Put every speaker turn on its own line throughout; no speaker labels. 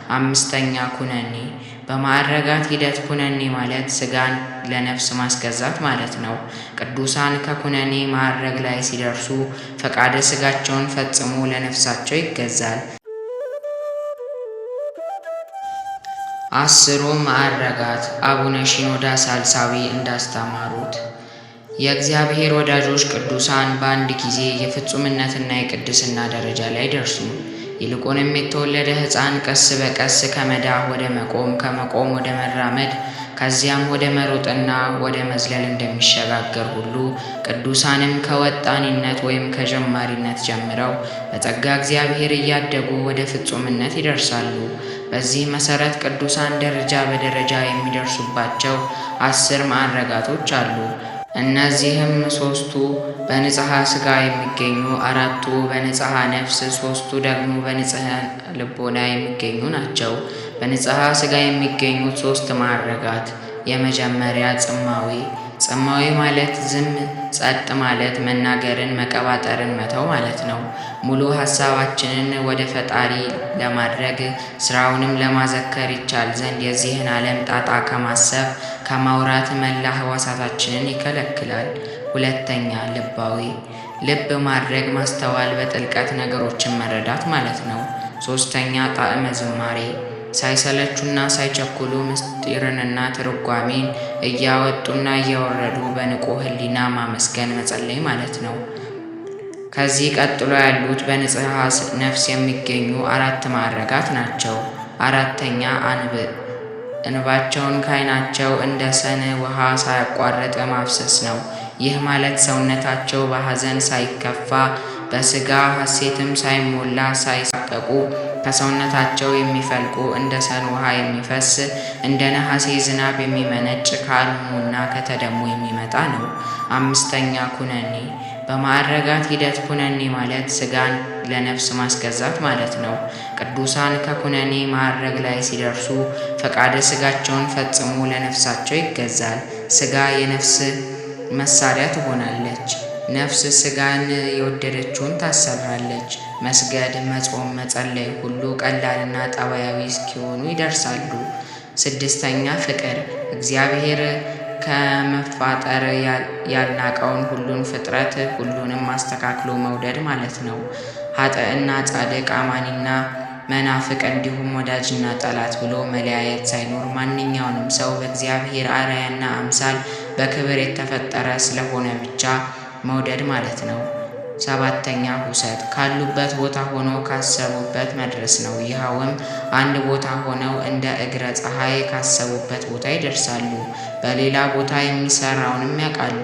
አምስተኛ ኩነኔ። በማዕረጋት ሂደት ኩነኔ ማለት ሥጋን ለነፍስ ማስገዛት ማለት ነው። ቅዱሳን ከኩነኔ ማዕረግ ላይ ሲደርሱ ፈቃደ ሥጋቸውን ፈጽሞ ለነፍሳቸው ይገዛል። አስሩ ማዕረጋት አቡነ ሺኖዳ ሳልሳዊ እንዳስተማሩት የእግዚአብሔር ወዳጆች ቅዱሳን በአንድ ጊዜ የፍጹምነትና የቅድስና ደረጃ ላይ ደርሱ። ይልቁንም የተወለደ ሕፃን ቀስ በቀስ ከመዳህ ወደ መቆም፣ ከመቆም ወደ መራመድ፣ ከዚያም ወደ መሮጥና ወደ መዝለል እንደሚሸጋገር ሁሉ ቅዱሳንም ከወጣኒነት ወይም ከጀማሪነት ጀምረው በጸጋ እግዚአብሔር እያደጉ ወደ ፍጹምነት ይደርሳሉ። በዚህ መሠረት ቅዱሳን ደረጃ በደረጃ የሚደርሱባቸው 10 ማዕረጋቶች አሉ። እነዚህም 3ቱ በንጽሐ ሥጋ የሚገኙ፣ 4ቱ በንጽሐ ነፍስ፣ 3ቱ ደግሞ በንጽሐ ልቦና የሚገኙ ናቸው። በንጽሐ ሥጋ የሚገኙት 3 ማዕረጋት የመጀመሪያ ጽማዊ። ጽማዊ ማለት ዝም ጸጥ ማለት፣ መናገርን መቀባጠርን መተው ማለት ነው። ሙሉ ሐሳባችንን ወደ ፈጣሪ ለማድረግ ሥራውንም ለማዘከር ይቻል ዘንድ የዚህን ዓለም ጣጣ ከማሰብ ከማውራት መላ ሕዋሳታችንን ይከለክላል። ሁለተኛ ልባዊ። ልብ ማድረግ ማስተዋል፣ በጥልቀት ነገሮችን መረዳት ማለት ነው። ሦስተኛ ጣዕመ ዝማሬ። ሳይሰለቹና ሳይቸኩሉ ምስጢርንና ትርጓሜን እያወጡና እያወረዱ በንቁ ሕሊና ማመስገን መጸለይ ማለት ነው። ከዚህ ቀጥሎ ያሉት በንጽሐ ነፍስ የሚገኙ 4 ማዕረጋት ናቸው። አራተኛ አንብዕ። እንባቸውን ከዓይናቸው እንደ ሰን ውሃ ሳያቋርጥ ማፍሰስ ነው። ይህ ማለት ሰውነታቸው በሐዘን ሳይከፋ በሥጋ ሐሴትም ሳይሞላ ሳይሳቀቁ ከሰውነታቸው የሚፈልቁ እንደ ሰን ውሃ የሚፈስ እንደ ነሐሴ ዝናብ የሚመነጭ ከአልሙና ከተደሙ የሚመጣ ነው። አምስተኛ ኩነኔ። በማዕረጋት ሂደት ኩነኔ ማለት ሥጋን ለነፍስ ማስገዛት ማለት ነው። ቅዱሳን ከኩነኔ ማዕረግ ላይ ሲደርሱ ፈቃደ ሥጋቸውን ፈጽሞ ለነፍሳቸው ይገዛል። ሥጋ የነፍስ መሳሪያ ትሆናለች። ነፍስ ሥጋን የወደደችውን ታሰራለች። መስገድ፣ መጾም፣ መጸለይ ሁሉ ቀላልና ጠባያዊ እስኪሆኑ ይደርሳሉ። ስድስተኛ ፍቅር። እግዚአብሔር ከመፋጠር ያልናቀውን ሁሉን ፍጥረት ሁሉንም ማስተካክሎ መውደድ ማለት ነው። ኃጥእና ጻድቅ፣ አማኒና መናፍቅ እንዲሁም ወዳጅና ጠላት ብሎ መለያየት ሳይኖር ማንኛውንም ሰው በእግዚአብሔር አርአያና አምሳል በክብር የተፈጠረ ስለሆነ ብቻ መውደድ ማለት ነው። ሰባተኛ ሁሰት። ካሉበት ቦታ ሆነው ካሰቡበት መድረስ ነው። ይኸውም አንድ ቦታ ሆነው እንደ እግረ ፀሐይ ካሰቡበት ቦታ ይደርሳሉ። በሌላ ቦታ የሚሰራውንም ያውቃሉ።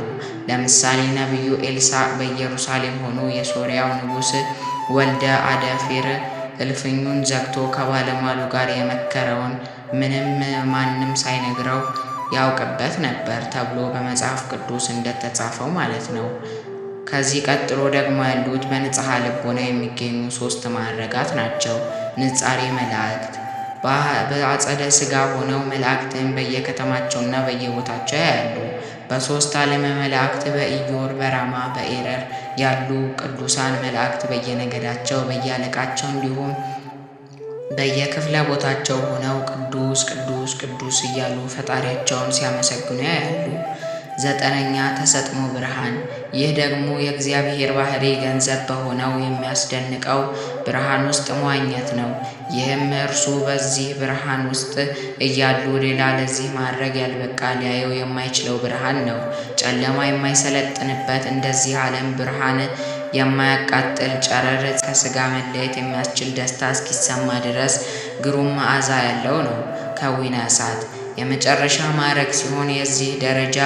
ለምሳሌ ነቢዩ ኤልሳዕ በኢየሩሳሌም ሆኖ የሶርያው ንጉሥ ወልደ አደፌር እልፍኙን ዘግቶ ከባለሟሉ ጋር የመከረውን ምንም ማንም ሳይነግረው ያውቅበት ነበር ተብሎ በመጽሐፍ ቅዱስ እንደተጻፈው ማለት ነው። ከዚህ ቀጥሎ ደግሞ ያሉት በንጽሐ ልቦና የሚገኙ 3 ማዕረጋት ናቸው። ንጻሬ መላእክት። በአጸደ ሥጋ ሆነው መላእክትን በየከተማቸውና በየቦታቸው ያያሉ። በ3 ዓለመ መላእክት በኢዮር፣ በራማ፣ በኤረር ያሉ ቅዱሳን መላእክት በየነገዳቸው በየአለቃቸው እንዲሁም በየክፍለ ቦታቸው ሆነው ቅዱስ ቅዱስ ቅዱስ እያሉ ፈጣሪያቸውን ሲያመሰግኑ ያያሉ። 9ኛ ተሰጥሞ ብርሃን። ይህ ደግሞ የእግዚአብሔር ባሕሪ ገንዘብ በሆነው የሚያስደንቀው ብርሃን ውስጥ መዋኘት ነው። ይህም እርሱ በዚህ ብርሃን ውስጥ እያሉ ሌላ ለዚህ ማድረግ ያልበቃ ሊያየው የማይችለው ብርሃን ነው። ጨለማ የማይሰለጥንበት እንደዚህ ዓለም ብርሃን የማያቃጥል ጨረር ከሥጋ መለየት የሚያስችል ደስታ እስኪሰማ ድረስ ግሩም መዓዛ ያለው ነው። ከዊነ እሳት። የመጨረሻ ማዕረግ ሲሆን የዚህ ደረጃ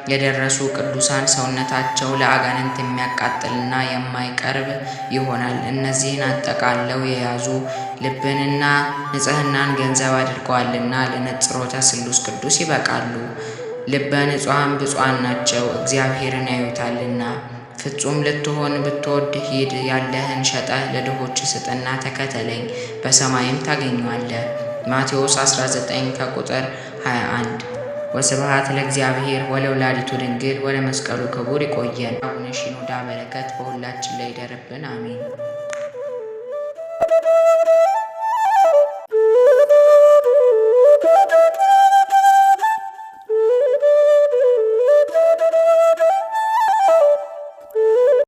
የደረሱ ቅዱሳን ሰውነታቸው ለአጋንንት የሚያቃጥልና የማይቀርብ ይሆናል። እነዚህን አጠቃለው የያዙ ልብንና ንጽሕናን ገንዘብ አድርገዋልና ለንጽሮተ ስሉስ ቅዱስ ይበቃሉ። ልበ ንጹሐን ብፁዓን ናቸው፣ እግዚአብሔርን ያዩታልና። ፍጹም ልትሆን ብትወድ ሂድ፣ ያለህን ሸጠህ ለድሆች ስጥና ተከተለኝ፣ በሰማይም ታገኘዋለህ። ማቴዎስ 19 ከቁጥር 21። ወስብሐት ለእግዚአብሔር ወለወላዲቱ ድንግል ወለመስቀሉ ክቡር። ይቆየን። አቡነ ሺኖዳ በረከት በሁላችን ላይ ይደርብን፣ አሜን።